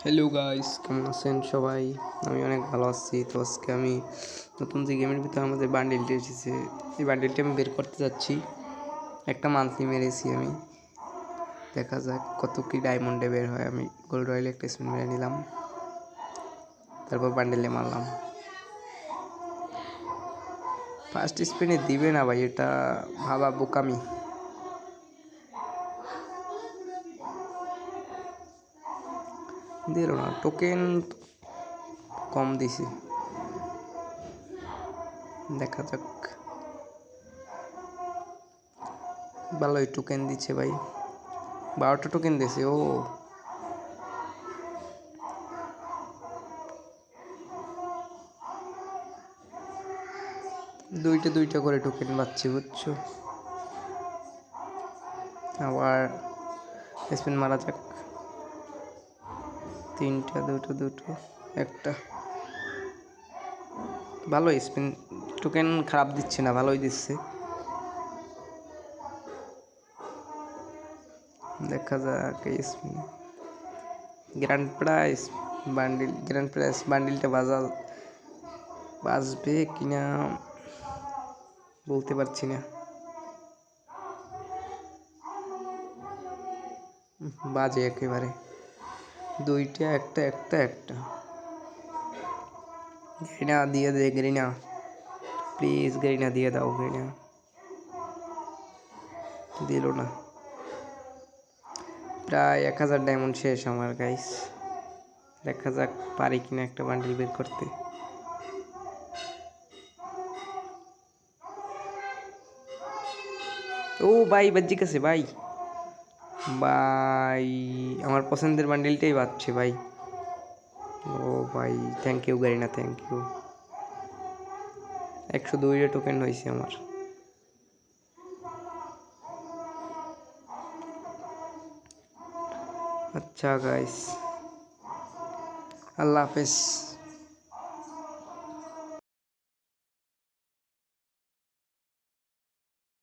Hello guys, কেমন আছেন সবাই? আমি অনেক ভালো আছি। তো আজকে আমি নতুন যে গেমের ভিতরে আমাদের বান্ডিলটি এসেছে, এই বান্ডিলটি আমি বের করতে যাচ্ছি। একটা মান্থলি মেরেছি আমি, দেখা যাক কত কি ডায়মন্ডে বের হয়। আমি গোল্ড রয়েল একটা স্পিন মেরে নিলাম, তারপর বান্ডিলে মারলাম। ফার্স্ট স্পিনে দিবে না ভাই, এটা ভাবা বোকামি। দিল না, টোকেন কম দিছি, দেখা যাক। ভালোই টোকেন দিচ্ছে ভাই, 12টা টোকেন দিয়েছে। ও দুইটা করে টোকেন পাচ্ছি, বুঝছো? আবার স্পিন মারা যাক। তিনটা, দুটো, একটা। ভালোই স্পিন, টোকেন খারাপ দিচ্ছে না, ভালোই দিচ্ছে। দেখা যাক এই স্পিন। গ্র্যান্ড প্রাইস বান্ডিলটা বাজবে কিনা বলতে পারছি না। বাজে একেবারে, দুইটা, একটা। গেরিনা দিয়ে দে, গেরিনা প্লিজ, গেরিনা দিয়ে দাও। গেরিনা দিল না। প্রায় 1000 ডায়মন্ড শেষ আমার গাইস। দেখা যাক পারি কিনা একটা বান্ডিল বের করতে। ও ভাই বাজ্জি কাছে ভাই, আমার পছন্দের বান্ডিলটাই বাজছে ভাই। ও ভাই, থ্যাংক ইউ গারিনা, থ্যাংক ইউ। 102 টোকেন হয়েছে আমার। আচ্ছা গাইস, আল্লাহ হাফেজ।